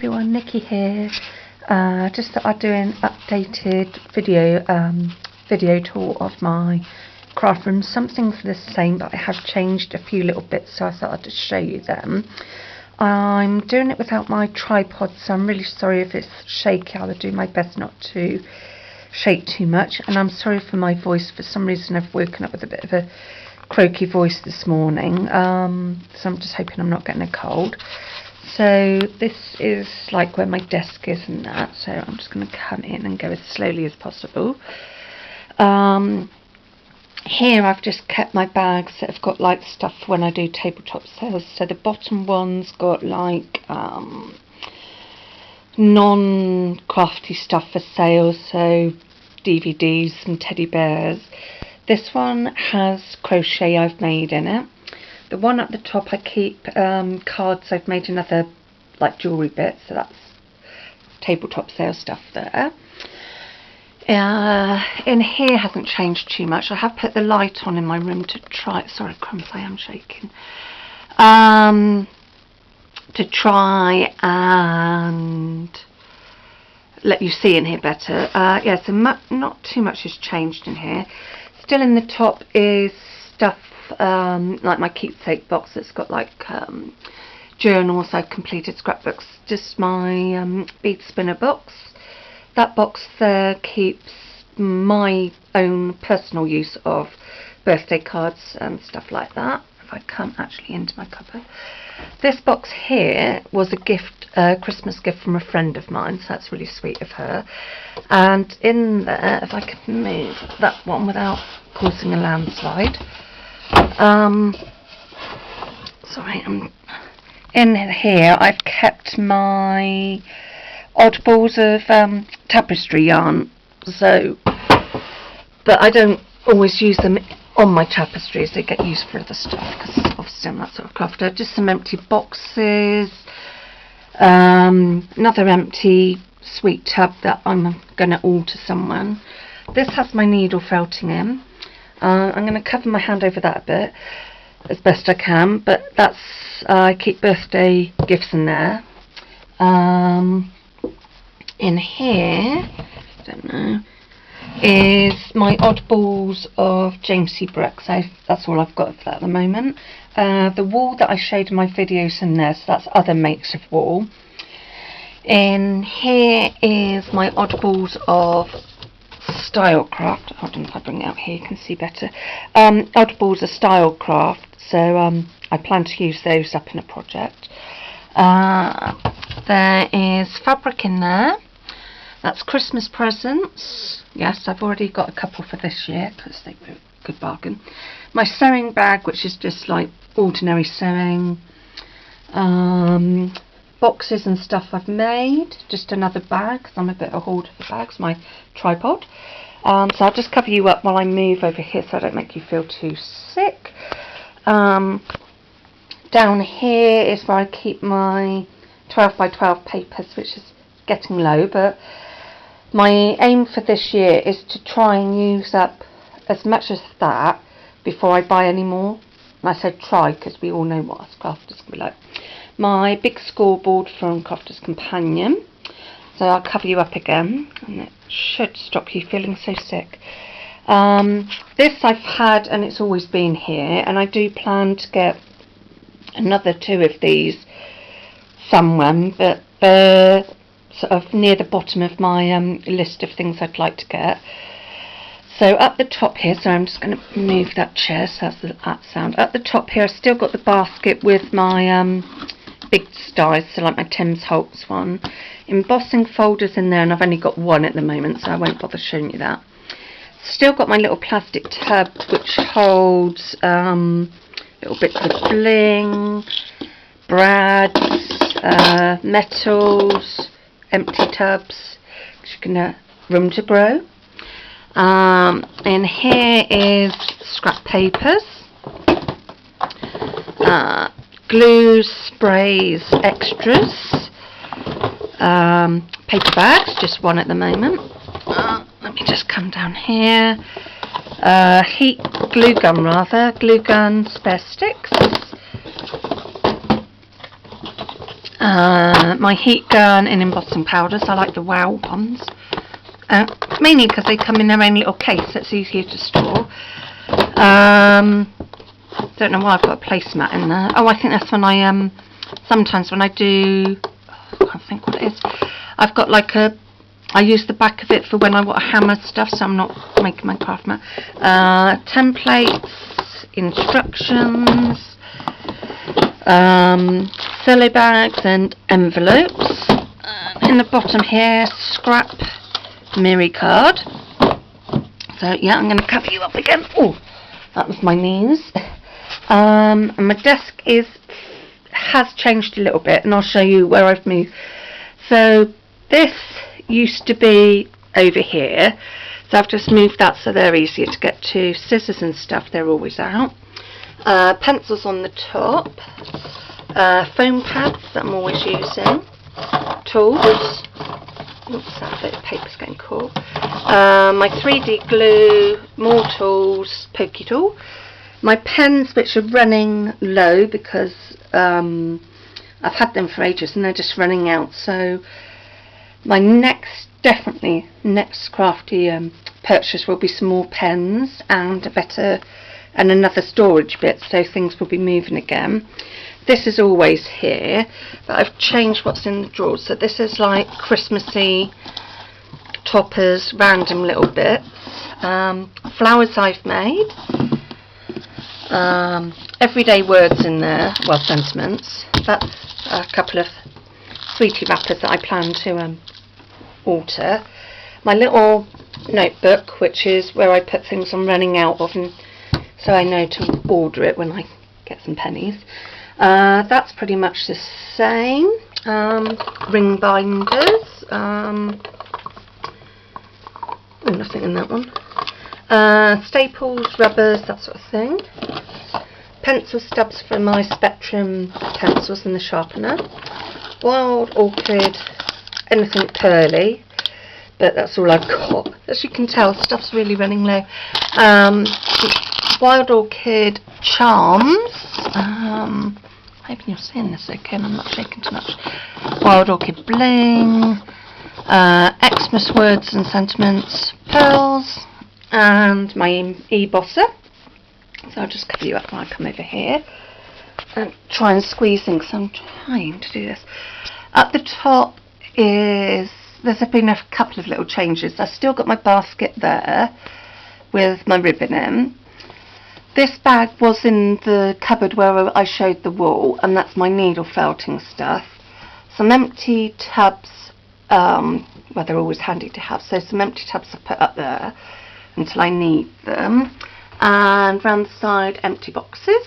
Everyone, Nikki here. Just thought I'd do an updated video tour of my craft room. Something's the same, but I have changed a few little bits, so I thought I'd just show you them. I'm doing it without my tripod, so I'm really sorry if it's shaky. I would do my best not to shake too much, and I'm sorry for my voice. For some reason I've woken up with a bit of a croaky voice this morning, so I'm just hoping I'm not getting a cold. So this is like where my desk is and that, so I'm just going to come in and go as slowly as possible. Here I've just kept my bags that have got like stuff when I do tabletop sales. So the bottom one's got like non-crafty stuff for sale, so DVDs and teddy bears. This one has crochet I've made in it. The one at the top I keep cards I've made in other like jewellery bits, so that's tabletop sale stuff there. In here hasn't changed too much. I have put the light on in my room to try, sorry crumbs, I am shaking, to try and let you see in here better. Yeah, so not too much has changed in here. Still in the top is stuff like my keepsake box that's got like journals I've completed, scrapbooks, just my bead spinner box. That box there keeps my own personal use of birthday cards and stuff like that. If I come actually into my cupboard, this box here was a gift, Christmas gift from a friend of mine, so that's really sweet of her. And in there, if I can move that one without causing a landslide, sorry, in here I've kept my oddballs of tapestry yarn, so, but I don't always use them on my tapestries. They get used for other stuff because obviously I'm that sort of crafter. Just some empty boxes, another empty sweet tub that I'm going to alter someone. This has my needle felting in. I'm going to cover my hand over that a bit as best I can, but that's I keep birthday gifts in there. In here, I don't know, is my oddballs of James C. Brooks. That's all I've got of that at the moment. The wool that I showed in my videos in there, so that's other makes of wool. In here is my oddballs of Stylecraft. Hold on, if I bring it out here you can see better. Oddballs of Stylecraft, so I plan to use those up in a project. There is fabric in there. That's Christmas presents. Yes, I've already got a couple for this year because they were a good bargain. My sewing bag, which is just like ordinary sewing. Boxes and stuff I've made. Just another bag because I'm a bit of a hoarder for bags. My tripod. So I'll just cover you up while I move over here so I don't make you feel too sick. Down here is where I keep my 12 by 12 papers, which is getting low, but my aim for this year is to try and use up as much as that before I buy any more. And I said try because we all know what us crafters can be like. My big scoreboard from Crafter's Companion, so I'll cover you up again and it should stop you feeling so sick. This I've had and it's always been here, and I do plan to get another 2 of these somewhere, but they're sort of near the bottom of my list of things I'd like to get. So up the top here, so I'm just going to move that chair so that's that sound. Up the top here I've still got the basket with my big stars, so like my Thames Holtz one. Embossing folders in there, and I've only got one at the moment, so I won't bother showing you that. Still got my little plastic tub which holds little bits of bling, brads, metals, empty tubs, because you can room to grow. In here is scrap papers, glues, sprays, extras, paper bags, just one at the moment. Let me just come down here. Glue gun, spare sticks. My heat gun in embossing powders. I like the Wow ones. Mainly because they come in their own little case, so it's easier to store. Don't know why I've got a placemat in there. Oh, I think that's when I sometimes when I do, I can't think what it is. I've got like I use the back of it for when I want to hammer stuff, so I'm not making my craft mat. Templates, instructions, cello bags and envelopes. In the bottom here, scrap Miri card. So yeah, I'm going to cover you up again. Oh, that was my knees. And my desk has changed a little bit, and I'll show you where I've moved. So this used to be over here, so I've just moved that so they're easier to get to. Scissors and stuff, they're always out. Pencils on the top. Foam pads that I'm always using. Tools. Oops, that bit of paper's getting caught. My 3D glue, more tools, pokey tool. My pens, which are running low because I've had them for ages and they're just running out. So my definitely next crafty purchase will be some more pens and another storage bit, so things will be moving again. This is always here, but I've changed what's in the drawers. So this is like Christmassy toppers, random little bits. Flowers I've made. Everyday words in there, well, sentiments. That's a couple of sweetie wrappers that I plan to alter. My little notebook, which is where I put things I'm running out of, and so I know to order it when I get some pennies. That's pretty much the same. Ring binders. Oh, nothing in that one. Staples, rubbers, that sort of thing. Pencil stubs for my Spectrum pencils and the sharpener. Wild Orchid, anything pearly, but that's all I've got. As you can tell, stuff's really running low. Wild Orchid charms. Hoping you're seeing this okay and I'm not shaking too much. Wild Orchid bling. Xmas words and sentiments, pearls, and my e-bosser. So I'll just cover you up when I come over here and try and squeeze things. So I'm trying to do this. At the top there's been a couple of little changes. I've still got my basket there with my ribbon in. This bag was in the cupboard where I showed the wool, and that's my needle felting stuff. Some empty tubs, well, they're always handy to have, so some empty tubs I've put up there until I need them. And round the side, empty boxes.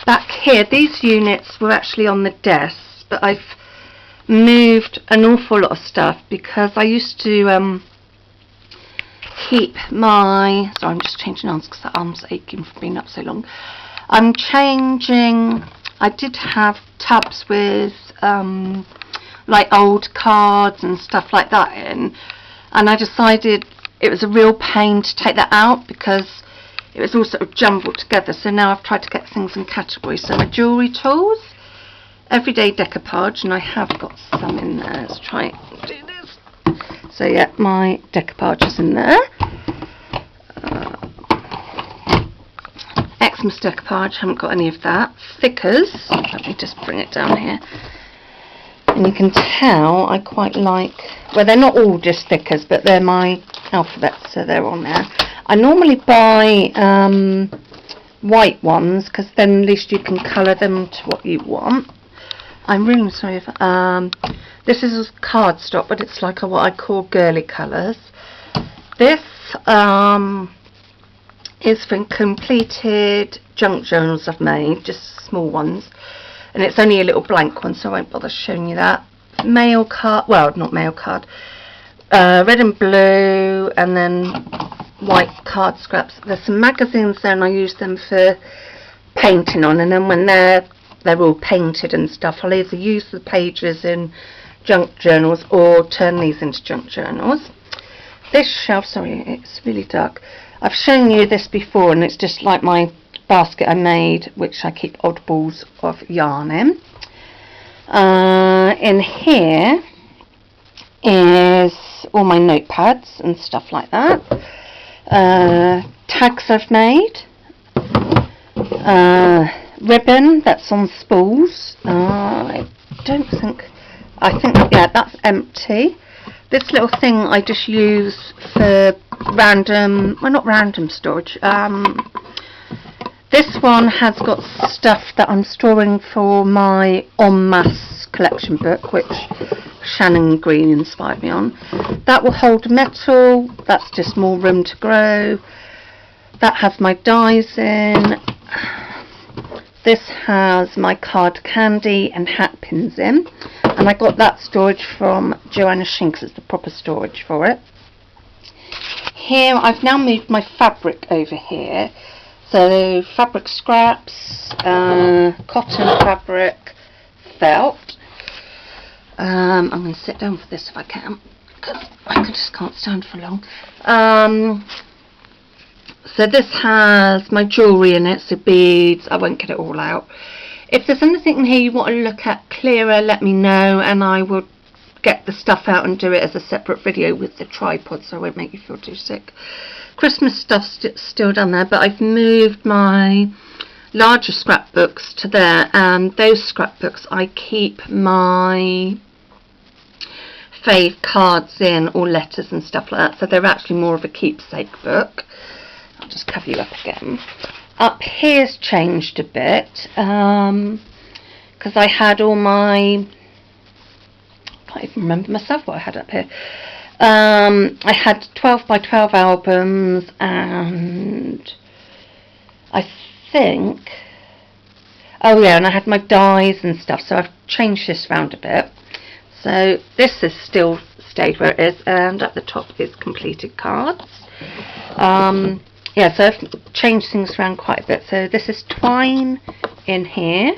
Back here, these units were actually on the desk, but I've moved an awful lot of stuff because I used to keep my, sorry, I'm just changing arms because the arm's aching from being up so long. I'm changing, I did have tubs with like old cards and stuff like that in, and I decided it was a real pain to take that out because it was all sort of jumbled together. So now I've tried to get things in categories. So my jewellery tools, everyday decoupage, and I have got some in there. Let's try and do this. So yeah, my decoupage is in there. Xmas decoupage, haven't got any of that. Stickers, let me just bring it down here. And you can tell I quite like, well, they're not all just stickers, but they're my alphabets, so they're on there. I normally buy white ones because then at least you can colour them to what you want. I'm really sorry if this is cardstock, but it's like what I call girly colours. This is from completed junk journals I've made, just small ones, and it's only a little blank one, so I won't bother showing you that. Mail card, well, not mail card, red and blue, and then white card scraps. There's some magazines there, and I use them for painting on, and then when they're all painted and stuff, I'll either use the pages in junk journals or turn these into junk journals. This shelf, sorry, it's really dark. I've shown you this before, and it's just like my basket I made, which I keep odd balls of yarn in. In here is all my notepads and stuff like that. Tags I've made. Ribbon that's on spools. I think, yeah, that's empty. This little thing I just use for random, well, not random storage. This one has got stuff that I'm storing for my En Masse collection book, which Shannon Green inspired me on. That will hold metal. That's just more room to grow. That has my dies in. This has my card candy and hat pins in. And I got that storage from Joanna Shinks. It's the proper storage for it. Here I've now moved my fabric over here. So fabric scraps, cotton fabric, felt. I'm going to sit down for this if I can, because I just can't stand for long. So this has my jewellery in it, so beads. I won't get it all out. If there's anything in here you want to look at clearer, let me know, and I will get the stuff out and do it as a separate video with the tripod, so I won't make you feel too sick. Christmas stuff's still down there, but I've moved my larger scrapbooks to there, and those scrapbooks I keep my fave cards in, or letters and stuff like that, so they're actually more of a keepsake book. I'll just cover you up again. Up here's changed a bit, because I had all my, I can't even remember myself what I had up here. I had 12 by 12 albums, and I think, oh yeah, and I had my dies and stuff, so I've changed this round a bit. So this is still stayed where it is, and at the top is completed cards. Yeah, so I've changed things around quite a bit. So this is twine in here.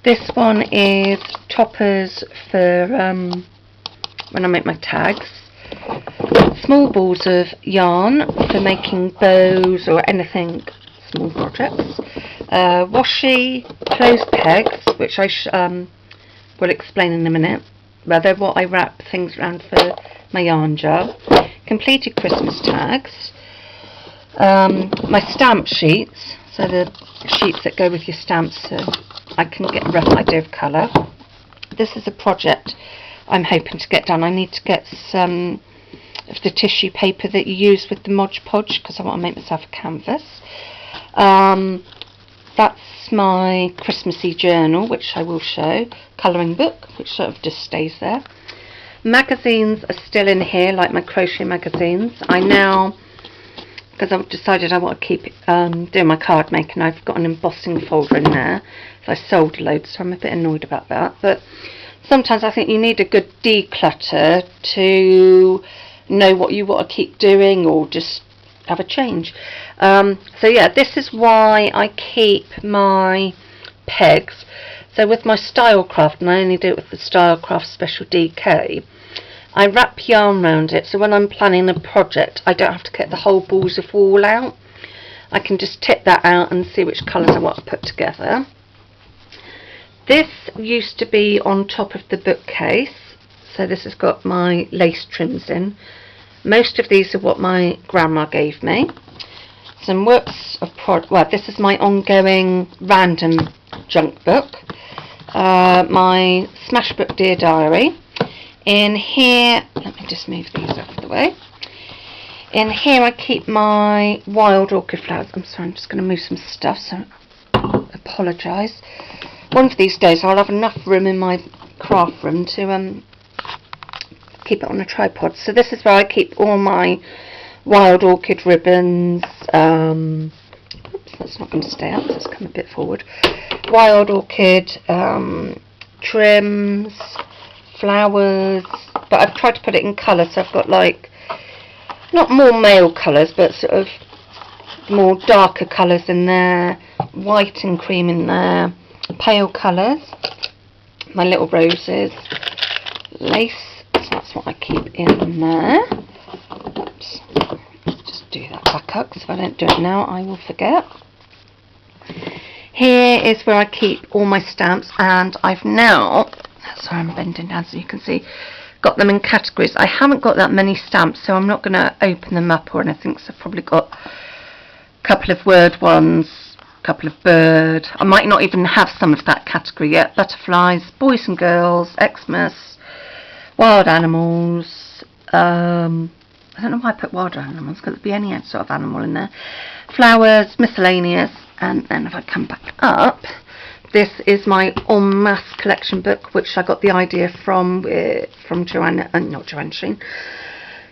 This one is toppers for when I make my tags. Small balls of yarn for making bows or anything small projects. Washi clothes pegs, which I will explain in a minute. Well, they're what I wrap things around for my yarn jar. Completed Christmas tags. My stamp sheets, so the sheets that go with your stamps, so I can get a rough idea of colour. This is a project I'm hoping to get done. I need to get some of the tissue paper that you use with the Mod Podge, because I want to make myself a canvas. That's my Christmassy journal, which I will show. Colouring book, which sort of just stays there. Magazines are still in here, like my crochet magazines. I now, because I've decided I want to keep doing my card making, I've got an embossing folder in there. So I sold loads, so I'm a bit annoyed about that. But sometimes I think you need a good declutter to know what you want to keep doing, or just have a change. So yeah, this is why I keep my pegs. So with my Stylecraft, and I only do it with the Stylecraft Special DK, I wrap yarn around it, so when I'm planning a project I don't have to get the whole balls of wool out. I can just tip that out and see which colours I want to put together. This used to be on top of the bookcase, so this has got my lace trims in. Most of these are what my grandma gave me. Some works of well, this is my ongoing random junk book. My Smashbook Dear Diary. In here, let me just move these out of the way. In here I keep my wild orchid flowers. I'm sorry, I'm just going to move some stuff, so apologise. One of these days I'll have enough room in my craft room to keep it on a tripod. So this is where I keep all my wild orchid ribbons. Oops, that's not going to stay up, let's come a bit forward. Wild orchid trims, flowers, but I've tried to put it in colour, so I've got like, not more male colours, but sort of more darker colours in there, white and cream in there, pale colours, my little roses, lace, so that's what I keep in there. Oops, just do that back up, because if I don't do it now I will forget. Here is where I keep all my stamps, and I've now, sorry I'm bending down so you can see, got them in categories. I haven't got that many stamps, so I'm not going to open them up or anything, so I've probably got a couple of word ones, a couple of bird. I might not even have some of that category yet. Butterflies, boys and girls, Xmas, wild animals. I don't know why I put wild animals, because there'd be any sort of animal in there. Flowers, miscellaneous, and then if I come back up, this is my En Masse collection book, which I got the idea from Joanna, not Joanna Sheen,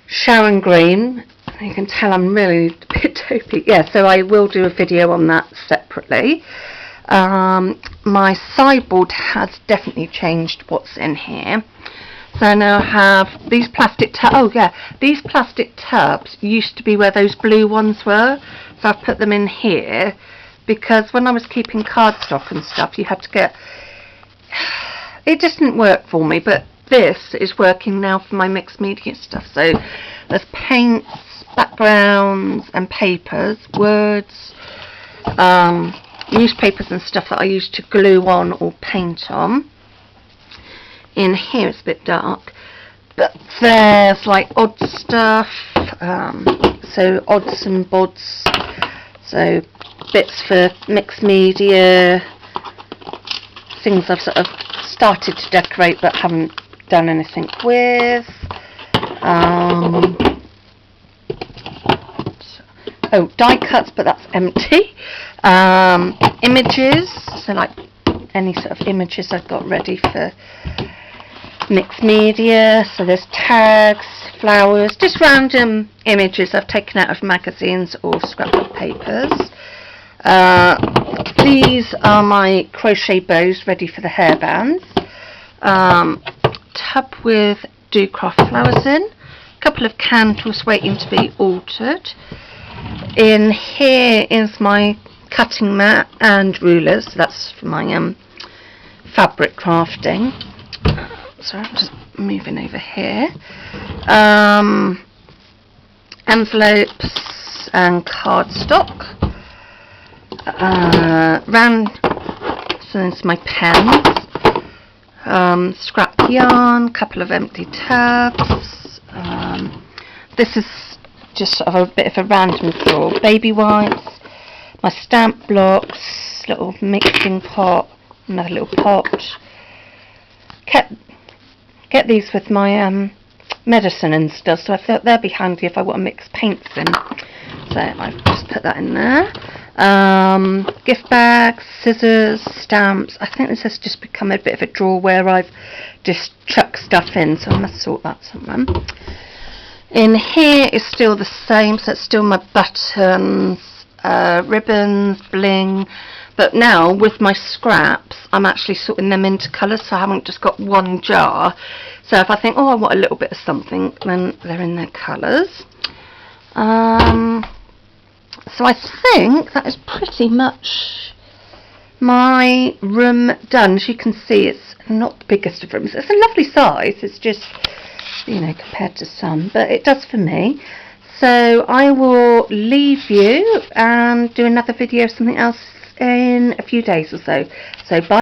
Sharon Green. You can tell I'm really a bit dopey. Yeah, so I will do a video on that separately. My sideboard has definitely changed what's in here. So I now have these plastic tubs. Oh yeah, these plastic tubs used to be where those blue ones were. So I've put them in here because when I was keeping cardstock and stuff, you had to get... It just didn't work for me, but this is working now for my mixed media stuff. So there's paints, backgrounds and papers, words, newspapers and stuff that I used to glue on or paint on. In here it's a bit dark, but there's like odd stuff, so odds and bods, so bits for mixed media, things I've sort of started to decorate but haven't done anything with. Oh, die cuts, but that's empty. Images, so like any sort of images I've got ready for mixed media. So there's tags, flowers, just random images I've taken out of magazines or scrapbook papers. These are my crochet bows ready for the hairbands. Tub with Dewcraft flowers in. A couple of candles waiting to be altered. In here is my cutting mat and rulers. That's for my fabric crafting. Sorry, I'm just moving over here. Envelopes and cardstock. So there's my pens. Scrap yarn, couple of empty tubs. This is just sort of a bit of a random drawer. Baby wipes, my stamp blocks, little mixing pot, another little pot. Get these with my medicine and stuff, so I thought they'd be handy if I want to mix paints in. So I've just put that in there. Gift bags, scissors, stamps. I think this has just become a bit of a drawer where I've just chucked stuff in, so I must sort that somewhere. In here is still the same, so it's still my buttons, ribbons, bling, but now with my scraps I'm actually sorting them into colours, so I haven't just got one jar. So if I think, oh, I want a little bit of something, then they're in their colours. So I think that is pretty much my room done. As you can see, it's not the biggest of rooms. It's a lovely size. It's just, you know, compared to some, but it does for me. So I will leave you and do another video of something else in a few days or so. So bye.